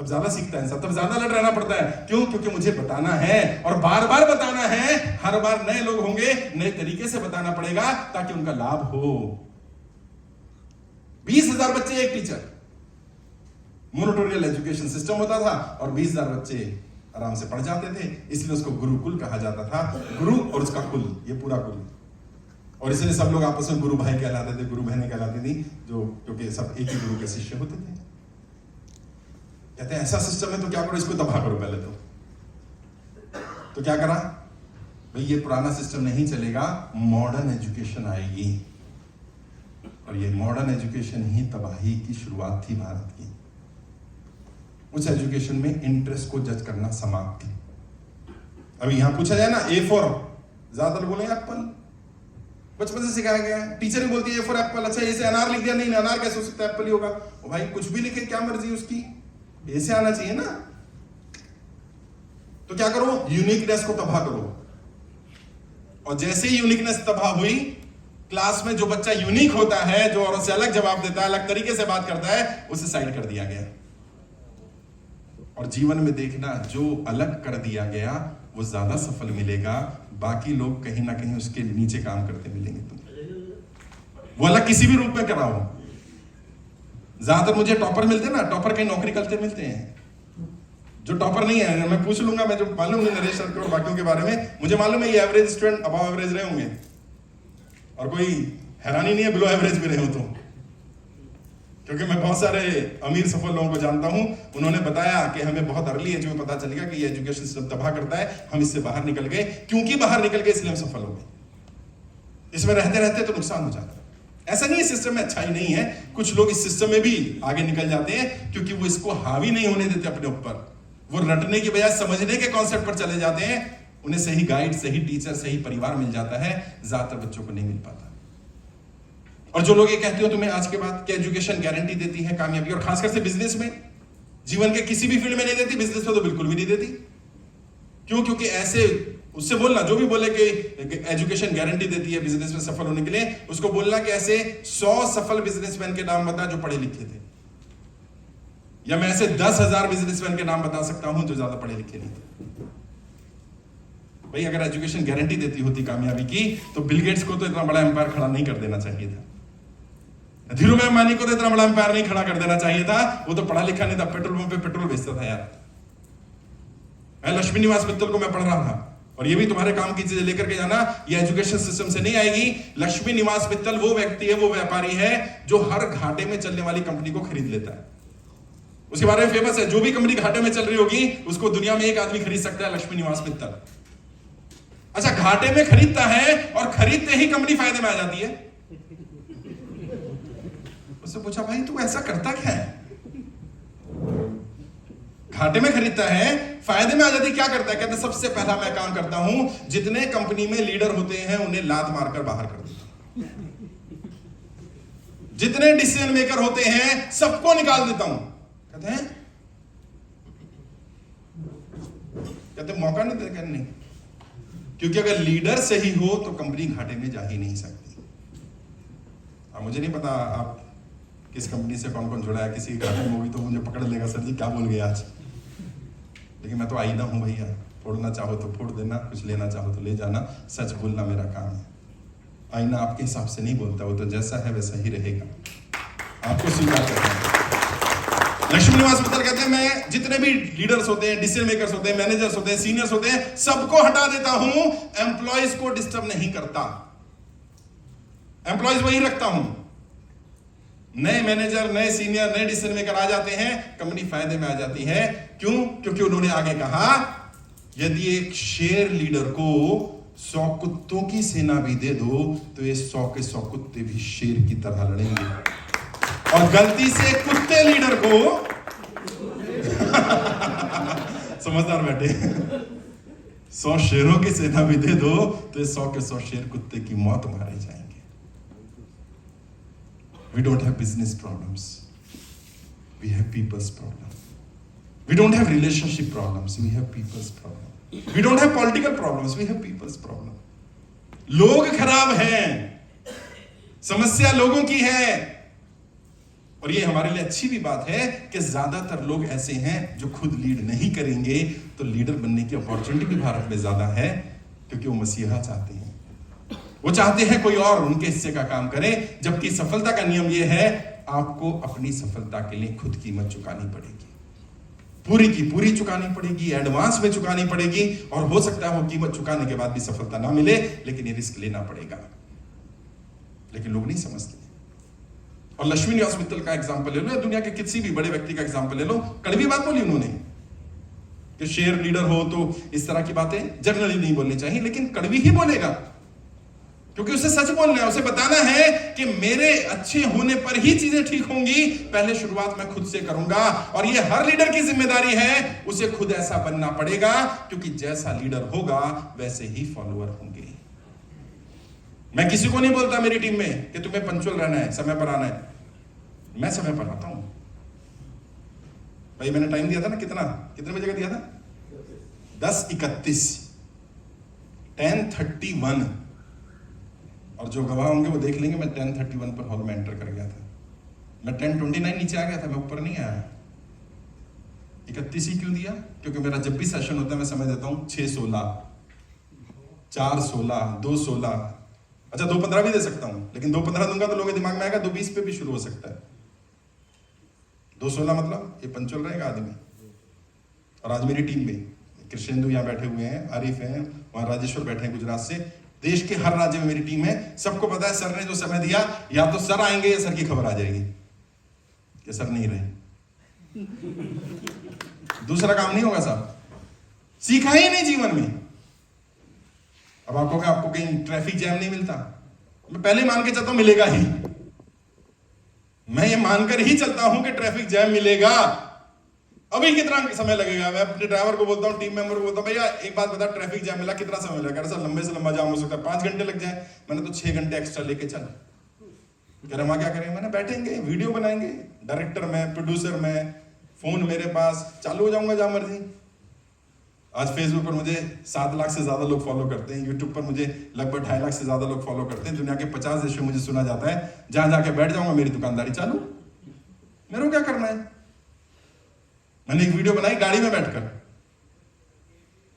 तब ज्यादा सीखता है इंसान, तब ज्यादा अलर्ट रहना पड़ता है। क्यों? क्योंकि मुझे बताना है और बार बार बताना है। हर बार नए लोग होंगे, नए तरीके से बताना पड़ेगा ताकि उनका लाभ हो। 20,000 बच्चे एक टीचर, मोनोटोरियल एजुकेशन सिस्टम होता था और 20,000 बच्चे आराम से पढ़ जाते थे, इसलिए उसको गुरुकुल कहा जाता था। गुरु और उसका कुल, ये पूरा कुल। और इसलिए सब लोग आपस में गुरु भाई कहलाते थे, गुरु बहनें कहलाती थी, जो क्योंकि सब एक ही गुरु के शिष्य होते थे। कहते हैं ऐसा सिस्टम है तो क्या करो, इसको तबाह करो पहले तो क्या करा भाई, ये पुराना सिस्टम नहीं चलेगा, मॉडर्न एजुकेशन आएगी। और ये मॉडर्न एजुकेशन ही तबाही की शुरुआत थी भारत की। उस एजुकेशन में इंटरेस्ट को जज करना समाप्त थी। अभी यहां पूछा जाए ना ए फॉर, ज्यादातर बोले एप्पल, बचपन से सिखाया गया है। टीचर ही बोलती है ए फॉर एप्पल, अच्छा ऐसे अनार लिख दिया, नहीं अनार कैसे हो सकता है, एप्पल ही होगा। ओ भाई कुछ भी लिखे, क्या मर्जी उसकी, ऐसे आना चाहिए ना। तो क्या करो, यूनिकनेस को तबाह करो। और जैसे ही यूनिकनेस तबाह हुई, क्लास में जो बच्चा यूनिक होता है, जो औरों से अलग जवाब देता है, अलग तरीके से बात करता है, उसे साइड कर दिया गया। और जीवन में देखना, जो अलग कर दिया गया वो ज्यादा सफल मिलेगा, बाकी लोग कहीं ना कहीं उसके नीचे काम करते मिलेंगे तुम्हें। वो अलग किसी भी रूप में कराओ। ज्यादातर मुझे टॉपर मिलते हैं ना, टॉपर कहीं नौकरी करते मिलते हैं। जो टॉपर नहीं है, मैं पूछ लूंगा, मैं जो मालूम नहीं नरेश सर और बाकियों के बारे में, मुझे मालूम है ये एवरेज स्टूडेंट अबव एवरेज रहे होंगे, और कोई हैरानी नहीं है बिलो एवरेज भी रहे हो तो। क्योंकि मैं बहुत सारे अमीर सफल लोगों को जानता हूं, उन्होंने बताया कि हमें बहुत अर्ली एज में पता चल गया कि ये एजुकेशन सिस्टम तबाह करता है, हम इससे बाहर निकल गए। क्योंकि बाहर निकल गए इसलिए हम सफल हो गए। इसमें रहते रहते तो नुकसान हो जाता है। ऐसा नहीं है सिस्टम में अच्छाई नहीं है, कुछ लोग इस सिस्टम में भी आगे निकल जाते हैं क्योंकि वो इसको हावी नहीं होने देते अपने ऊपर। वो रटने की बजाय समझने के कॉन्सेप्ट पर चले जाते हैं। उन्हें सही गाइड, सही टीचर, सही परिवार मिल जाता है, ज्यादातर बच्चों को नहीं मिल पाता। और जो लोग ये कहते हो तुम्हें आज के बाद कि एजुकेशन गारंटी देती है कामयाबी, और खासकर से बिजनेस में, जीवन के किसी भी फील्ड में नहीं देती, बिजनेस में तो बिल्कुल भी नहीं देती। क्यों? क्योंकि ऐसे उससे बोलना, जो भी बोले कि एजुकेशन गारंटी देती है बिजनेस में सफल होने के लिए, उसको बोलना कि ऐसे 100 सफल बिजनेसमैन के नाम बता जो पढ़े लिखे थे, या मैं ऐसे 10,000 बिजनेसमैन के नाम बता सकता हूं जो ज्यादा पढ़े लिखे नहीं थे। भाई अगर एजुकेशन गारंटी देती होती कामयाबी की, तो बिल गेट्स को तो इतना बड़ा एम्पायर खड़ा नहीं कर देना चाहिए था, धीरूभाई अंबानी को तो इतना बड़ा एम्पायर नहीं खड़ा कर देना चाहिए था। वो तो पढ़ा लिखा नहीं था, पेट्रोल पंप पे पेट्रोल बेचता था यार। लक्ष्मी निवास मित्तल को मैं पढ़ रहा था, और ये भी तुम्हारे काम की चीजें लेकर के जाना, ये एजुकेशन सिस्टम से नहीं आएगी। लक्ष्मी निवास मित्तल वो व्यक्ति है, वो व्यापारी है जो हर घाटे में चलने वाली कंपनी को खरीद लेता है। उसके बारे में फेमस है, जो भी कंपनी घाटे में चल रही होगी उसको दुनिया में एक आदमी खरीद सकता है, लक्ष्मी निवास मित्तल। अच्छा, घाटे में खरीदता है और खरीदते ही कंपनी फायदे में आ जाती है। उससे पूछा भाई तू ऐसा करता क्या है? घाटे में खरीदता है, फायदे में आ जाती, क्या करता है? कहते सबसे पहला मैं काम करता हूं, जितने कंपनी में लीडर होते हैं उन्हें लात मारकर बाहर कर देता हूं। जितने डिसीजन मेकर होते हैं सबको निकाल देता हूं। कहते मौका नहीं देते नहीं, क्योंकि अगर लीडर सही हो तो कंपनी घाटे में जा ही नहीं सकती। अब मुझे नहीं पता आप किस कंपनी से कौन कौन जुड़ा है, किसी घाटे में होगी तो मुझे पकड़ लेगा, सर जी क्या बोल गए आज। लेकिन मैं तो आईना हूं भैया, फोड़ना चाहो तो फोड़ देना, कुछ लेना चाहो तो ले जाना, सच बोलना मेरा काम है। आईना आपके हिसाब से नहीं बोलता, वो तो जैसा है वैसा ही रहेगा, आपको स्वीकार करना है। लक्ष्मी निवास मित्तल कहते हैं मैं जितने भी लीडर्स होते हैं, डिसीजन मेकर्स होते हैं, मैनेजर्स होते हैं, सीनियर्स होते हैं, सबको हटा देता हूं, एम्प्लॉयज को डिस्टर्ब नहीं करता, एम्प्लॉयज वही रखता हूं। नए मैनेजर, नए सीनियर, नए डिसीजन मेकर आ जाते हैं, कंपनी फायदे में आ जाती है। क्यों? क्योंकि उन्होंने आगे कहा यदि एक शेर लीडर को 100 कुत्तों की सेना भी दे दो तो ये 100 के 100 कुत्ते भी शेर की तरह लड़ेंगे। और गलती से कुत्ते लीडर को समझदार बैठे 100 शेरों की सेना भी दे दो तो ये 100 के 100 शेर कुत्ते की मौत मारे जाएंगे। We don't have business problems. We have people's problem. We don't have relationship problems. We have people's problem. We don't have political problems. We have people's problem. लोग खराब हैं, समस्या लोगों की है। और ये हमारे लिए अच्छी भी बात है कि ज्यादातर लोग ऐसे हैं जो खुद लीड नहीं करेंगे, तो लीडर बनने की अपॉर्चुनिटी भी भारत में ज्यादा है, क्योंकि वो मसीहा चाहते हैं, वो चाहते हैं कोई और उनके हिस्से का काम करे। जबकि सफलता का नियम यह है, आपको अपनी सफलता के लिए खुद कीमत चुकानी पड़ेगी, पूरी की पूरी चुकानी पड़ेगी, एडवांस में चुकानी पड़ेगी। और हो सकता है वो कीमत चुकाने के बाद भी सफलता ना मिले, लेकिन ये रिस्क लेना पड़ेगा। लेकिन लोग नहीं समझते। और लक्ष्मी निवास मित्तल का एग्जांपल ले लो, दुनिया के किसी भी बड़े व्यक्ति का एग्जांपल ले लो, कड़वी बात बोली उन्होंने कि शेयर लीडर हो तो इस तरह की बातें जनरली नहीं बोलनी चाहिए, लेकिन कड़वी ही बोलेगा, क्योंकि उसे सच बोलना है, उसे बताना है कि मेरे अच्छे होने पर ही चीजें ठीक होंगी, पहले शुरुआत मैं खुद से करूंगा। और ये हर लीडर की जिम्मेदारी है, उसे खुद ऐसा बनना पड़ेगा, क्योंकि जैसा लीडर होगा वैसे ही फॉलोअर होंगे। मैं किसी को नहीं बोलता मेरी टीम में कि तुम्हें पंक्चुअल रहना है, समय पर आना है, मैं समय पर आता हूं भाई। मैंने टाइम दिया था ना, कितने बजे का दिया था? 10:31, 10:31, और जो गवाह होंगे वो देख लेंगे, मैं 10:31 पर हॉल में एंटर कर गया था। मैं 10:29 नीचे आ गया था, मैं ऊपर नहीं आया। 31 ही क्यों दिया? क्योंकि मेरा जब भी सेशन होता है मैं समय देता हूं 6:16, 4:16, 2:16, अच्छा 2:15 भी दे सकता हूं, लेकिन 2:15 दूंगा तो लोगों के दिमाग में आएगा 2:20 पे भी शुरू हो सकता है। 2:16 मतलब ये पंक्चुअल रहेगा आदमी। और आज मेरी टीम में कृष्णेंदु यहाँ बैठे हुए हैं, आरिफ हैं, वहां राजेश्वर बैठे हैं गुजरात से, देश के हर राज्य में मेरी टीम है। सबको पता है सर ने जो समय दिया, या तो सर आएंगे या सर की खबर आ जाएगी कि सर नहीं रहे। दूसरा काम नहीं होगा साहब, सीखा ही नहीं जीवन में। अब आपको कहीं ट्रैफिक जैम नहीं मिलता, मैं पहले मान के चलता हूं मिलेगा ही, मैं ये मानकर ही चलता हूं कि ट्रैफिक जैम मिलेगा। अभी कितना समय लगेगा? मैं अपने ड्राइवर को बोलता हूं, टीम मेंबर को बोलता हूं, भैया एक बात बता, ट्रैफिक जैम मिला कितना समय लगेगा? सर लंबे से लंबा जाम हो सकता है 5 घंटे लग जाए। मैंने तो 6 घंटे एक्स्ट्रा लेके चल। कह रहा क्या करेंगे? मैंने बैठेंगे, वीडियो बनाएंगे, डायरेक्टर में, प्रोड्यूसर में, फोन मेरे पास, चालू हो जाऊंगा जहां मर्जी। आज फेसबुक पर मुझे 7 लाख से ज्यादा लोग फॉलो करते हैं, यूट्यूब पर मुझे लगभग 2.5 लाख से ज्यादा लोग फॉलो करते हैं। दुनिया के 50 देशों में मुझे सुना जाता है। जहां जाके बैठ जाऊंगा मेरी दुकानदारी चालू, मेरे को क्या करना है? मैंने एक वीडियो बनाई गाड़ी में बैठकर,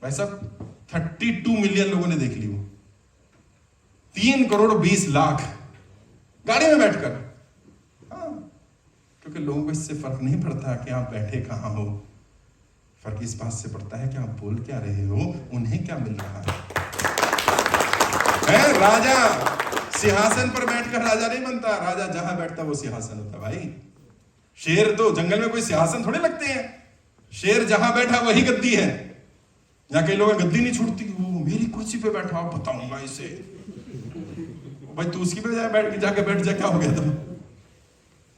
भाई साहब 32 मिलियन लोगों ने देख ली वो, 3 करोड़ 20 लाख गाड़ी में बैठकर। हाँ, क्योंकि लोगों को इससे फर्क नहीं पड़ता कि आप बैठे कहां हो, फर्क इस बात से पड़ता है कि आप बोल क्या रहे हो, उन्हें क्या मिल रहा है। राजा सिंहासन पर बैठकर राजा नहीं बनता, राजा जहां बैठता वो सिंहासन होता भाई। शेर तो जंगल में कोई सिंहासन थोड़े लगते हैं, शेर जहां बैठा वही गद्दी है। यहां कई लोग गद्दी नहीं छूटती, वो मेरी कुर्सी पे बैठा, बताऊंगा इसे। भाई तू उसकी पे जाके बैठ जा, क्या हो गया? तुम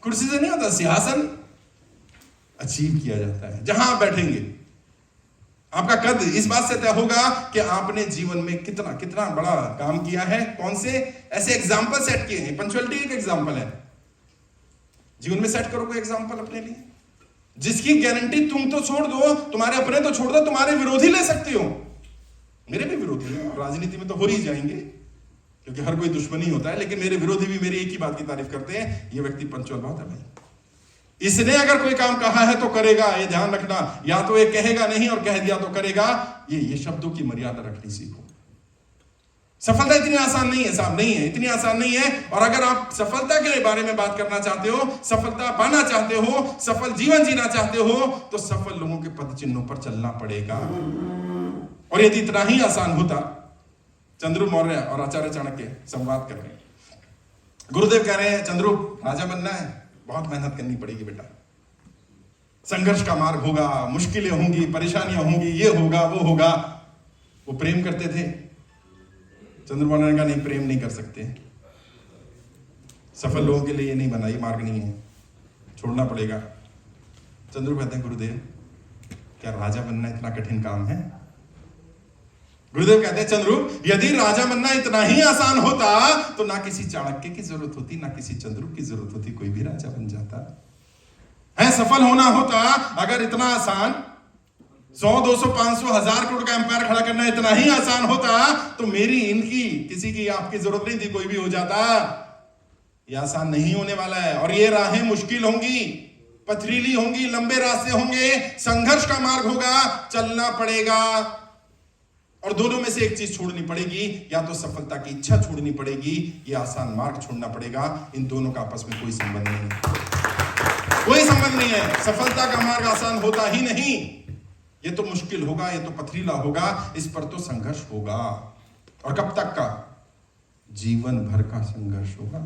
कुर्सी से नहीं होता, सिंहासन अचीव किया जाता है जहां आप बैठेंगे। आपका कद इस बात से तय होगा कि आपने जीवन में कितना कितना बड़ा काम किया है, कौन से ऐसे एग्जाम्पल सेट किए हैं। पंक्चुअलिटी एक एग्जाम्पल है, जीवन में सेट करो कोई एग्जाम्पल अपने लिए, जिसकी गारंटी तुम तो छोड़ दो, तुम्हारे अपने तो छोड़ दो, तुम्हारे विरोधी ले सकते हो। मेरे भी विरोधी हैं, राजनीति में तो हो ही जाएंगे, क्योंकि हर कोई दुश्मनी होता है, लेकिन मेरे विरोधी भी मेरी एक ही बात की तारीफ करते हैं, ये व्यक्ति पंक्चुअल बहुत है भाई, इसने अगर कोई काम कहा है तो करेगा। ये ध्यान रखना, या तो ये कहेगा नहीं और कह दिया तो करेगा। ये शब्दों की मर्यादा रखनी सीखो। सफलता इतनी आसान नहीं है साहब, नहीं है, इतनी आसान नहीं है। और अगर आप सफलता के बारे में बात करना चाहते हो, सफलता पाना चाहते हो, सफल जीवन जीना चाहते हो, तो सफल लोगों के पद चिन्हों पर चलना पड़ेगा। और यदि इतना ही आसान होता, चंद्रू मौर्य और आचार्य चाणक्य संवाद कर रहे हैं, गुरुदेव कह रहे हैं चंद्रू राजा बनना है, बहुत मेहनत करनी पड़ेगी बेटा, संघर्ष का मार्ग होगा, मुश्किलें होंगी, परेशानियां होंगी, ये होगा वो होगा। वो प्रेम करते थे। चंद्रमा ने कहा नहीं, प्रेम नहीं कर सकते, सफल लोगों के लिए ये नहीं बना, ये मार्ग नहीं है, छोड़ना पड़ेगा। चंद्रू कहते हैं गुरुदेव क्या राजा बनना इतना कठिन काम है? गुरुदेव कहते हैं चंद्रू यदि राजा बनना इतना ही आसान होता तो ना किसी चाणक्य की जरूरत होती, ना किसी चंद्रू की जरूरत होती, कोई भी राजा बन जाता है। सफल होना होता अगर इतना आसान, 100, 200, 500, 1000 करोड़ का एम्पायर खड़ा करना इतना ही आसान होता तो मेरी, इनकी, किसी की, आपकी जरूरत नहीं थी, कोई भी हो जाता। ये आसान नहीं होने वाला है, और ये राहें मुश्किल होंगी, पथरीली होंगी, लंबे रास्ते होंगे, संघर्ष का मार्ग होगा, चलना पड़ेगा। और दोनों में से एक चीज छोड़नी पड़ेगी, या तो सफलता की इच्छा छोड़नी पड़ेगी, या आसान मार्ग छोड़ना पड़ेगा। इन दोनों का आपस में कोई संबंध नहीं है, कोई संबंध नहीं है। सफलता का मार्ग आसान होता ही नहीं, ये तो मुश्किल होगा, ये तो पथरीला होगा, इस पर तो संघर्ष होगा। और कब तक का? जीवन भर का संघर्ष होगा।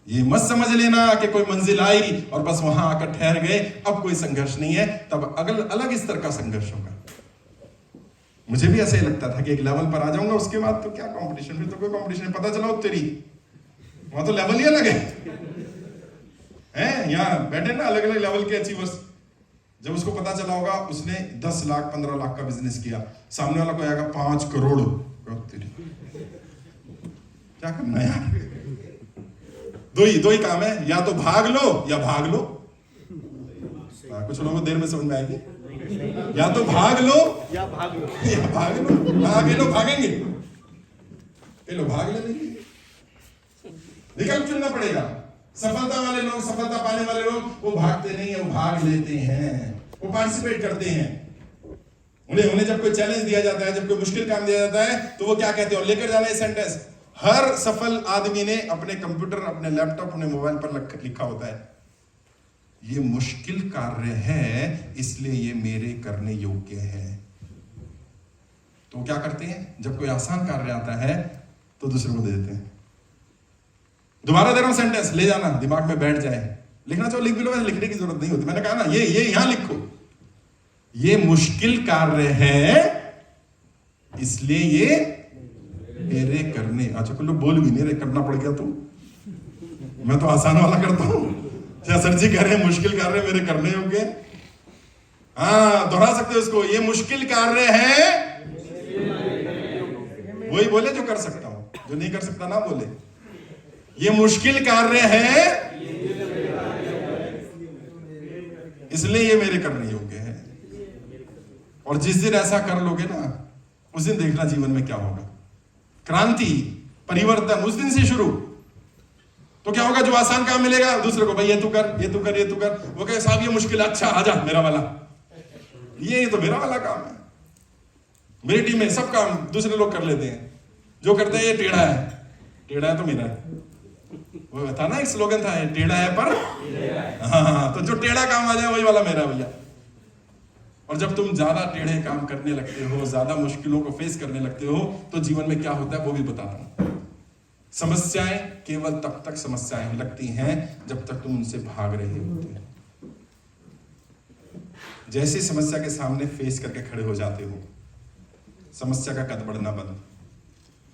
ये मत समझ लेना कि कोई मंजिल आई और बस वहां आकर ठहर गए, अब कोई संघर्ष नहीं है, तब अलग स्तर का संघर्ष होगा। मुझे भी ऐसे ही लगता था कि एक लेवल पर आ जाऊंगा, उसके बाद तो क्या कंपटीशन, फिर तो कोई कंपटीशन, पता चला तेरी वहां तो लेवल ही अलग है। यहाँ बैठे ना अलग अलग लेवल के अचीवर्स, जब उसको पता चला होगा उसने 10 लाख 15 लाख का बिजनेस किया, सामने वाला को आएगा 5 करोड़, क्या करना है यार? दो ही काम है, या तो भाग लो या भाग लो। कुछ लोगों को देर में समझ में आएगी, या तो भाग लो या भाग लो, या भाग लो। आगे लोग भागेंगे, ये लोग भाग लेंगे, विकल्प चुनना पड़ेगा। सफलता वाले लोग, सफलता पाने वाले लोग, वो भागते नहीं है, वो भाग लेते हैं, वो पार्टिसिपेट करते हैं। उन्हें जब कोई चैलेंज दिया जाता है, जब कोई मुश्किल काम दिया जाता है, तो वो क्या कहते हैं? और लेकर जाना है सेंटेंस। हर सफल आदमी ने अपने कंप्यूटर, अपने लैपटॉप, अपने मोबाइल पर लिखा होता है, ये मुश्किल कार्य है इसलिए ये मेरे करने योग्य है। तो क्या करते हैं? जब कोई आसान कार्य आता है तो दूसरे को दे देते हैं। दोबारा दे रहा हूं सेंटेंस, ले जाना, दिमाग में बैठ जाए। लिखना चाहो लिख भी लो, लिखने की जरूरत नहीं होती। मैंने कहा ना, ये यहां लिखो, ये मुश्किल कार्य है इसलिए ये मेरे करने। अच्छा, कुछ लोग बोल भी नहीं रहे, करना पड़ गया तो मैं तो आसान वाला करता हूं। क्या सर जी कह रहे हैं मुश्किल कार्य मेरे करने योग्य? हाँ, दोहरा सकते हो इसको, ये मुश्किल कार्य है, वही बोले जो कर सकता हूं, जो नहीं कर सकता ना बोले। ये मुश्किल कार्य है इसलिए ये मेरे करने योग्य है। और जिस दिन ऐसा कर लोगे ना, उस दिन देखना जीवन में क्या होगा। क्रांति, परिवर्तन उस दिन से शुरू। तो क्या होगा? जो आसान काम मिलेगा दूसरे को, भाई ये तू कर, ये तू कर, ये तू कर। वो कहे साहब ये मुश्किल, अच्छा आजा मेरा वाला, ये तो मेरा वाला काम है। मेरी टीम में सब काम दूसरे लोग कर लेते हैं, जो करते हैं ये टेढ़ा है तो मेरा है। वो था ना, एक स्लोगन था, टेढ़ा है पर हाँ, तो जो टेढ़ा काम आ जाए वही वाला मेरा भैया। और जब तुम ज्यादा टेढ़े काम करने लगते हो, ज्यादा मुश्किलों को फेस करने लगते हो, तो जीवन में क्या होता है वो भी बताता हूं। समस्याएं केवल तब तक समस्याएं लगती हैं जब तक तुम उनसे भाग रहे होते हो। जैसे समस्या के सामने फेस करके खड़े हो जाते हो, समस्या का कद बढ़ना बंद।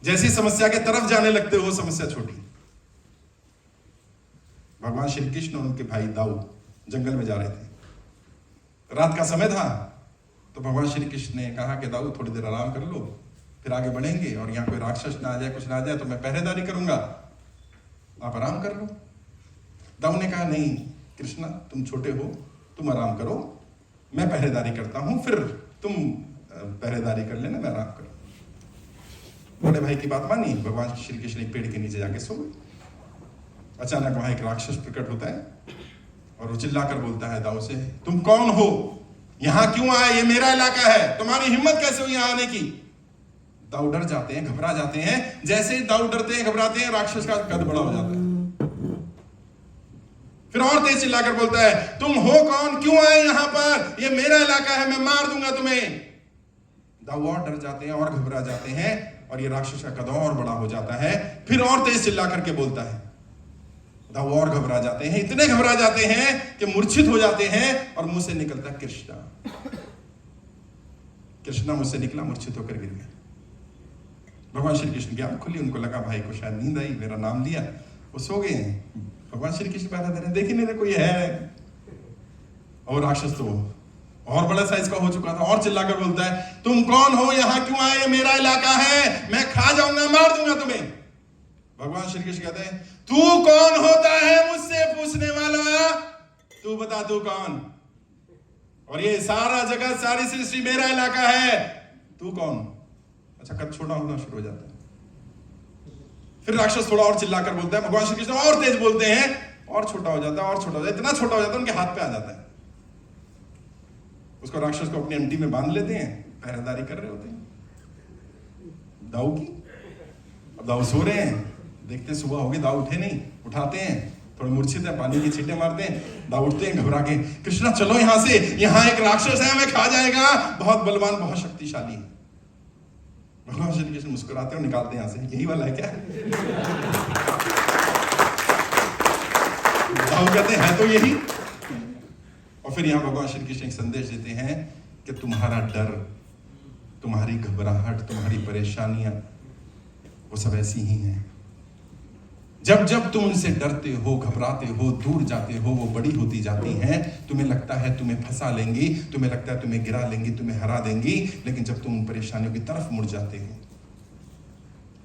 जैसे समस्या के तरफ जाने लगते हो, समस्या छोटी। भगवान श्री कृष्ण और उनके भाई दाऊद जंगल में जा रहे थे, रात का समय था। तो भगवान श्री कृष्ण ने कहा कि दाऊद थोड़ी देर आराम कर लो, फिर आगे बढ़ेंगे, और यहाँ कोई राक्षस ना आ जाए, कुछ ना आ जाए तो मैं पहरेदारी करूंगा, आप आराम कर लो। दाऊद ने कहा नहीं कृष्णा, तुम छोटे हो, तुम आराम करो, मैं पहरेदारी करता हूं, फिर तुम पहरेदारी कर लेना, मैं आराम करूं। बड़े भाई की बात मानी, भगवान श्री कृष्ण एक पेड़ के नीचे जाके सो गए। अचानक वहां एक राक्षस प्रकट होता है और वो चिल्लाकर बोलता है दाऊद से, तुम कौन हो, यहां क्यों आए, ये मेरा इलाका है, तुम्हारी हिम्मत कैसे हुई यहां आने की? दाऊद डर जाते हैं, घबरा जाते हैं। जैसे ही दाऊद डरते हैं, घबराते हैं, राक्षस का कद बड़ा हो जाता है। फिर और तेज चिल्लाकर बोलता है, तुम हो कौन, क्यों आए यहां पर, ये मेरा इलाका है, मैं मार दूंगा तुम्हें। दाऊद और डर जाते हैं और घबरा जाते हैं, और ये राक्षस का कद और बड़ा हो जाता है। फिर और तेज चिल्ला करके बोलता है, दाऊद और घबरा जाते हैं, इतने घबरा जाते हैं कि मूर्छित हो जाते हैं, और मुंह से निकलता कृष्णा। कृष्णा मुझसे निकला, मूर्छित होकर गिर गया। भगवान श्री कृष्ण की आंख खुली, उनको लगा भाई को शायद नींद आई, मेरा नाम लिया, वो सो गए हैं। भगवान श्री कृष्ण बैठा दे रहे, देख ही नहीं रहे कोई है। और राक्षस तो और बड़ा साइज का हो चुका था, और चिल्लाकर बोलता है, तुम कौन हो, यहां क्यों आए, मेरा इलाका है, मैं खा जाऊंगा, मार दूंगा तुम्हें। भगवान श्री कृष्ण कहते हैं, तू कौन होता है मुझसे पूछने वाला, तू बता तू कौन, और ये सारा जगत, सारी सृष्टि मेरा इलाका है, तू कौन? अच्छा, कद छोटा होना शुरू हो जाता है। फिर राक्षस थोड़ा और चिल्लाकर बोलता है, भगवान श्री कृष्ण और तेज बोलते हैं, और छोटा हो जाता है, और छोटा हो जाता है, इतना छोटा हो जाता है उनके हाथ पे आ जाता है। उसको राक्षस को अपनी अंटी में बांध लेते हैं, पहरेदारी कर रहे होते हैं दाऊ की। अब दाऊ सो रहे हैं, देखते सुबह होगी, दाऊ उठे नहीं, उठाते हैं, थोड़े मूर्छित है, पानी की छींटे मारते हैं, दाऊ उठते हैं घबरा के, कृष्णा चलो यहां से, यहां एक राक्षस है, हमें खा जाएगा, बहुत बलवान, बहुत शक्तिशाली है। भगवान श्री कृष्ण मुस्कुराते और निकालते हैं यहां से, यही वाला है क्या? दाऊ कहते हैं तो यही। और फिर यहां भगवान श्री कृष्ण एक संदेश देते हैं कि तुम्हारा डर, तुम्हारी घबराहट, तुम्हारी परेशानियां, वो सब ऐसी ही हैं। जब जब तुम उनसे डरते हो, घबराते हो, दूर जाते हो, वो बड़ी होती जाती हैं। तुम्हें लगता है तुम्हें फंसा लेंगी, तुम्हें लगता है तुम्हें गिरा लेंगी, तुम्हें हरा देंगी, लेकिन जब तुम उन परेशानियों की तरफ मुड़ जाते हो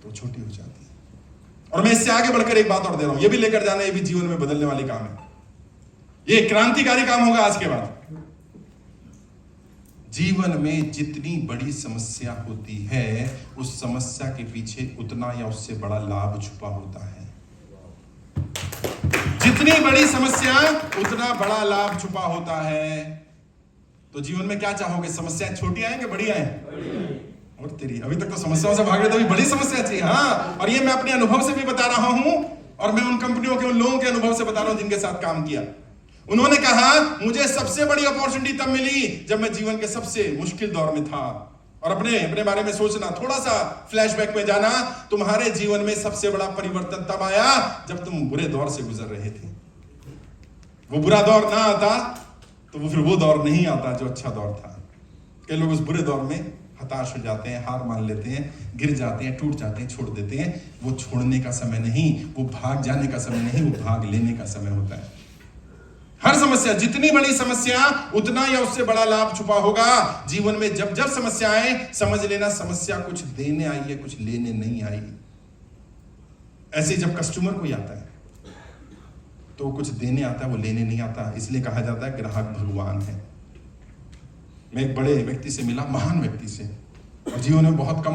तो छोटी हो जाती है। और मैं इससे आगे बढ़कर एक बात और दे रहा हूं, ये भी लेकर जाना, ये भी जीवन में बदलने वाली काम है, ये क्रांतिकारी काम होगा आज के बाद। जीवन में जितनी बड़ी समस्या होती है, उस समस्या के पीछे उतना या उससे बड़ा लाभ छुपा होता है। जितनी बड़ी समस्या उतना बड़ा लाभ छुपा होता है। तो जीवन में क्या चाहोगे, समस्याएं छोटी आए कि बड़ी आए? और तेरी, अभी तक तो समस्याओं से भाग रहे थे, अभी बड़ी समस्या चाहिए। हाँ, और ये मैं अपने अनुभव से भी बता रहा हूं, और मैं उन कंपनियों के, उन लोगों के अनुभव से बता रहा हूं जिनके साथ काम किया। उन्होंने कहा मुझे सबसे बड़ी अपॉर्चुनिटी तब मिली जब मैं जीवन के सबसे मुश्किल दौर में था। और अपने बारे में सोचना, थोड़ा सा फ्लैशबैक में जाना, तुम्हारे जीवन में सबसे बड़ा परिवर्तन तब आया जब तुम बुरे दौर से गुजर रहे थे। वो बुरा दौर ना आता तो वो फिर वो दौर नहीं आता जो अच्छा दौर था। कई लोग उस बुरे दौर में हताश हो जाते हैं, हार मान लेते हैं, गिर जाते हैं, टूट जाते हैं, छोड़ देते हैं। वो छोड़ने का समय नहीं, वो भाग जाने का समय नहीं, वो भाग लेने का समय होता है। हर समस्या, जितनी बड़ी समस्या उतना या उससे बड़ा लाभ छुपा होगा। जीवन में जब जब समस्या आए, समझ लेना समस्या कुछ देने आई है, कुछ लेने नहीं आई। ऐसे जब कस्टमर कोई आता है तो कुछ देने आता है, वो लेने नहीं आता। इसलिए कहा जाता है ग्राहक भगवान है। मैं एक बड़े व्यक्ति से मिला, महान व्यक्ति से, और जीवन में बहुत कम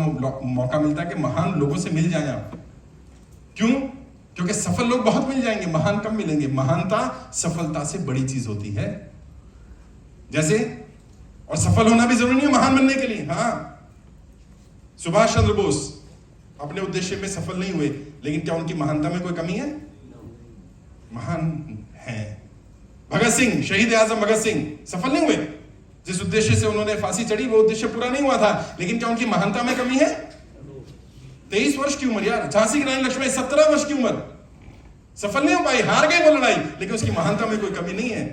मौका मिलता है कि महान लोगों से मिल जाए आप। क्यों? क्योंकि सफल लोग बहुत मिल जाएंगे, महान कम मिलेंगे। महानता सफलता से बड़ी चीज होती है। जैसे, और सफल होना भी जरूरी नहीं है महान बनने के लिए। हाँ, सुभाष चंद्र बोस अपने उद्देश्य में सफल नहीं हुए, लेकिन क्या उनकी महानता में कोई कमी है? महान है। भगत सिंह, शहीद आजम भगत सिंह सफल नहीं हुए। जिस उद्देश्य से उन्होंने फांसी चढ़ी वो उद्देश्य पूरा नहीं हुआ था, लेकिन क्या उनकी महानता में कमी है? 23 वर्ष की उम्र यार, झांसी की रानी लक्ष्मीबाई 17 वर्ष की उम्र, सफल नहीं हो पाई, हार गए वो लड़ाई, लेकिन उसकी महानता में कोई कमी नहीं है।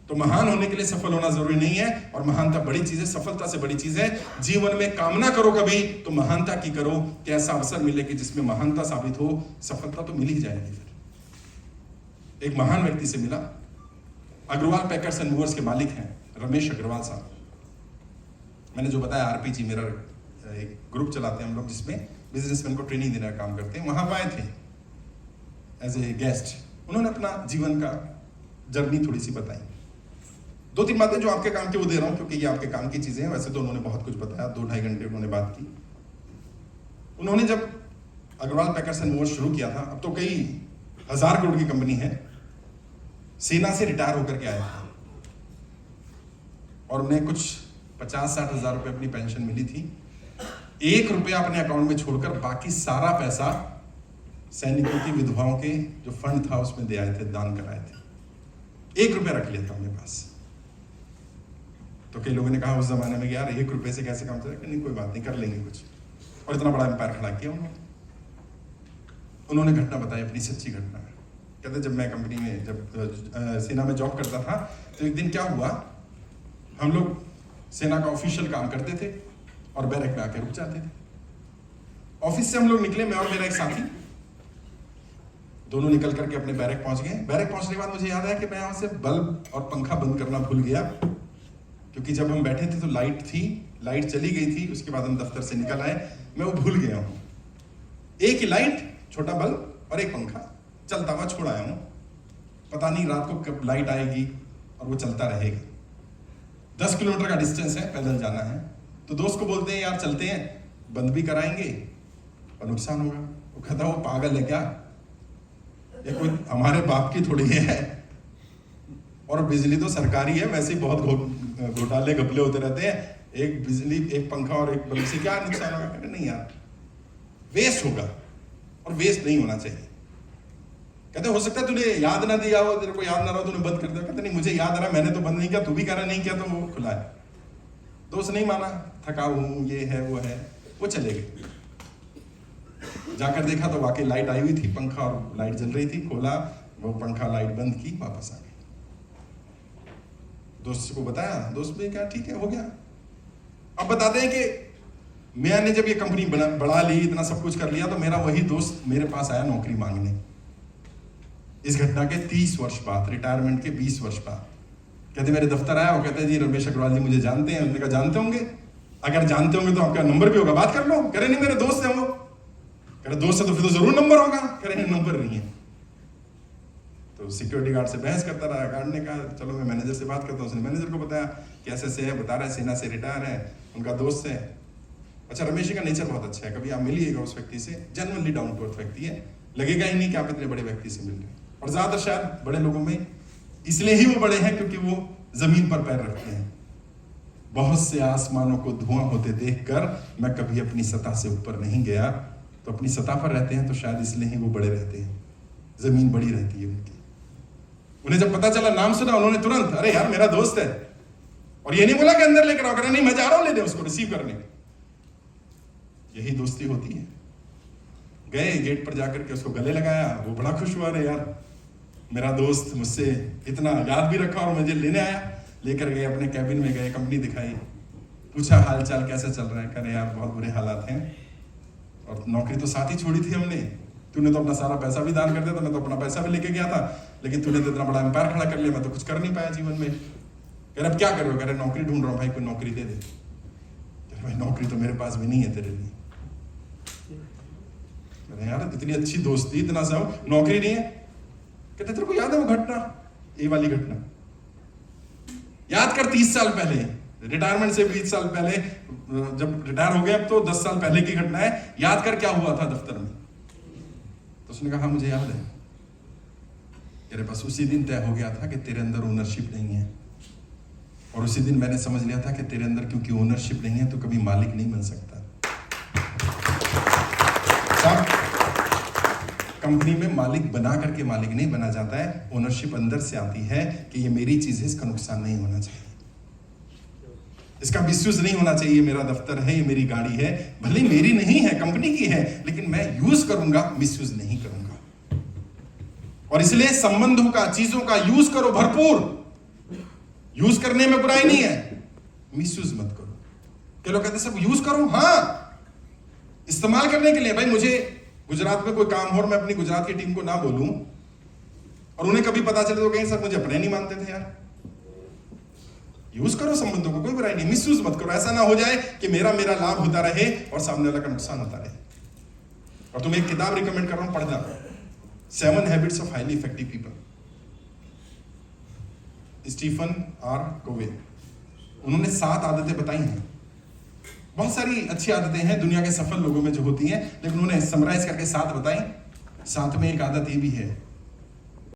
तो महान होने के लिए सफल होना जरूरी नहीं है, और महानता बड़ी चीज है, सफलता से बड़ी चीज है। जीवन में कामना करो कभी तो महानता की करो कि ऐसा अवसर मिले कि जिसमें महानता साबित हो, सफलता तो मिल ही जाएगी। फिर एक महान व्यक्ति से मिला, अग्रवाल पैकर्स एंड मूवर्स के मालिक हैं रमेश अग्रवाल साहब। मैंने जो बताया आरपीजी मेरा एक ग्रुप चलाते हैं हम लोग, जिसमें बिजनेसमैन को ट्रेनिंग देने का काम करते हैं। वहां पाए थे एज ए गेस्ट। उन्होंने अपना जीवन का जर्नी थोड़ी सी बताई। 2-3 बातें जो आपके काम की वो दे रहा हूं, क्योंकि ये आपके काम की चीजें हैं। वैसे तो उन्होंने बहुत कुछ बताया, 2-2.5 घंटे उन्होंने बात की। उन्होंने जब अग्रवाल पैकर्स एंड मूवर्स शुरू किया था, अब तो कई 1000 करोड़ की कंपनी है, सेना से रिटायर होकर के आए थे, और उन्हें कुछ 50-60 हजार रुपए अपनी पेंशन मिली थी। 1 रुपया अपने अकाउंट में छोड़कर बाकी सारा पैसा सैनिकों की विधवाओं के जो फंड था उसमें दे आए थे, दान कराए थे। 1 रुपया रख लिया था अपने पास। तो कई लोगों ने कहा उस जमाने में यार 1 रुपये से कैसे काम चलेगा? नहीं, कोई बात नहीं, कर लेंगे कुछ। और इतना बड़ा एम्पायर खड़ा किया उन्होंने घटना बताई, अपनी सच्ची घटना। कहते जब मैं कंपनी में, जब सेना में जॉब करता था, तो एक दिन क्या हुआ, हम लोग सेना का ऑफिशियल काम करते थे और बैरक में आके रुक जाते थे। ऑफिस से हम लोग निकले, मैं और मेरा एक साथी, दोनों निकल करके अपने बैरक पहुंच गए। बैरक पहुंचने के बाद मुझे याद आया कि मैं यहां से बल्ब और पंखा बंद करना भूल गया, क्योंकि जब हम बैठे थे तो लाइट थी, लाइट चली गई थी। उसके बाद हम दफ्तर से निकल आए, मैं वो भूल गया हूं। एक ही लाइट, छोटा बल्ब और एक पंखा चलता हुआ छोड़ आया हूं। पता नहीं रात को कब लाइट आएगी और वो चलता रहेगा। 10 किलोमीटर का डिस्टेंस है, पैदल जाना है। तो दोस्त को बोलते हैं यार चलते हैं, बंद भी कराएंगे और नुकसान होगा। वो कहता वो पागल है क्या, ये कोई हमारे बाप की थोड़ी है। और बिजली तो सरकारी है, वैसे ही बहुत घोटाले घपले होते रहते हैं। एक बिजली, एक पंखा और एक बल्ब से क्या नुकसान होगा? कहते नहीं यार, वेस्ट होगा और वेस्ट नहीं होना चाहिए। कहते हो सकता है तूने याद ना दिया हो, तेरे को याद ना रहा, तूने बंद कर दिया। कहते नहीं, मुझे याद आ रहा, मैंने तो बंद नहीं किया, तू भी कह रहा नहीं किया, तो वो खुला है। दोस्त नहीं माना, थका हूं, ये है वो है, वो चले गए। जाकर देखा तो वाकई लाइट आई हुई थी, पंखा और लाइट जल रही थी। खोला, वो पंखा लाइट बंद की, वापस आ गए। दोस्त को बताया, दोस्त ने कहा ठीक है, हो गया। अब बताते हैं कि मैंने जब ये कंपनी बढ़ा ली, इतना सब कुछ कर लिया, तो मेरा वही दोस्त मेरे पास आया नौकरी मांगने। इस घटना के 30 वर्ष बाद, रिटायरमेंट के 20 वर्ष बाद, कहते मेरे दफ्तर आया, वो कहते जी रमेश अग्रवाल जी मुझे जानते हैं। उन्होंने कहा जानते होंगे, अगर जानते होंगे तो आपका नंबर भी होगा, बात कर लो। कह रहे नहीं मेरे दोस्त हैं वो। कह रहे दोस्त है तो फिर तो जरूर नंबर होगा। कह रहे नंबर नहीं है। तो सिक्योरिटी गार्ड से बहस करता रहा। गार्ड ने कहा चलो मैं मैनेजर से बात करता हूँ। उसने मैनेजर को बताया कि ऐसे से है, बता रहा है सेना से रिटायर है, उनका दोस्त है। अच्छा, रमेश जी का नेचर बहुत अच्छा है, कभी आप मिलिएगा उस व्यक्ति से, जेन्युइनली डाउन टू अर्थ व्यक्ति है, लगेगा ही नहीं कि आप इतने बड़े व्यक्ति से मिल रहे हैं। और ज्यादा शायद बड़े लोगों में इसलिए ही वो बड़े हैं क्योंकि वो जमीन पर पैर रखते हैं। बहुत से आसमानों को धुआं होते देखकर मैं कभी अपनी सतह से ऊपर नहीं गया। तो अपनी सतह पर रहते हैं तो शायद इसलिए ही वो बड़े रहते हैं, जमीन बड़ी रहती है उनकी। उन्हें जब पता चला, नाम सुना, उन्होंने तुरंत अरे यार मेरा दोस्त है, और ये नहीं बोला कि अंदर लेकर आओ, नहीं मैं जा रहा हूं लेने उसको, रिसीव करने। यही दोस्ती होती है। गए गेट पर जाकर के उसको गले लगाया, वो बड़ा खुश हुआ, अरे यार मेरा दोस्त मुझसे इतना याद भी रखा और मुझे लेने आया। लेकर गए अपने कैबिन में, गए, कंपनी दिखाई, पूछा हाल चाल कैसा चल रहा है। कह रहे यार बहुत बुरे हालात हैं, और नौकरी तो साथ ही छोड़ी थी हमने, तूने तो अपना सारा पैसा भी दान कर दिया था, मैं तो अपना पैसा भी लेके गया था, लेकिन तूने तो इतना बड़ा एम्पायर खड़ा कर लिया, मैं तो कुछ कर नहीं पाया जीवन में। कह रहे अब क्या करो? कह रहे नौकरी ढूंढ रहा हूँ भाई, कोई नौकरी दे दे। कह रहे भाई नौकरी तो मेरे पास भी नहीं है तेरे लिए। कह रहे यार इतनी अच्छी दोस्ती, इतना सब, नौकरी नहीं है। कहते तेरे को याद है वो घटना, ये वाली घटना याद कर, 30 साल पहले, रिटायरमेंट से 20 साल पहले, जब रिटायर हो गए अब तो 10 साल पहले की घटना है, याद कर क्या हुआ था दफ्तर में। तो उसने कहा मुझे याद है। तेरे पास उसी दिन तय हो गया था कि तेरे अंदर ओनरशिप नहीं है, और उसी दिन मैंने समझ लिया था कि तेरे अंदर क्योंकि ओनरशिप नहीं है तो कभी मालिक नहीं बन सकता। कंपनी में मालिक बना करके मालिक नहीं बना जाता है, ओनरशिप अंदर से आती है कि ये मेरी चीज है, इसका नुकसान नहीं होना चाहिए, इसका मिसयूज नहीं होना चाहिए। मेरा दफ्तर है, ये मेरी गाड़ी है, भले मेरी नहीं है, कंपनी की है, लेकिन मैं यूज करूंगा, मिसयूज नहीं करूंगा। और इसलिए संबंधों का, चीजों का यूज करो भरपूर। यूज करने में बुराई नहीं है, मिसयूज मत करो। क्या लोग कहते सब यूज करो, हाँ इस्तेमाल करने के लिए। भाई मुझे गुजरात में कोई काम हो और मैं अपनी गुजरात की टीम को ना बोलूं और उन्हें कभी पता चले तो कहीं सर मुझे अपने नहीं मानते थे यार। यूज करो संबंधों को, कोई बुराई नहीं, मिसयूज मत करो। ऐसा ना हो जाए कि मेरा लाभ होता रहे और सामने वाला का नुकसान होता रहे। और तुम्हें एक किताब रिकमेंड कर रहा हूं, पढ़ना, 7 habits of highly effective people, Stephen R Covey. उन्होंने 7 आदतें बताई हैं। बहुत सारी अच्छी आदतें हैं दुनिया के सफल लोगों में जो होती हैं, लेकिन उन्होंने समराइज करके 7 बताई। 7 में एक आदत ये भी है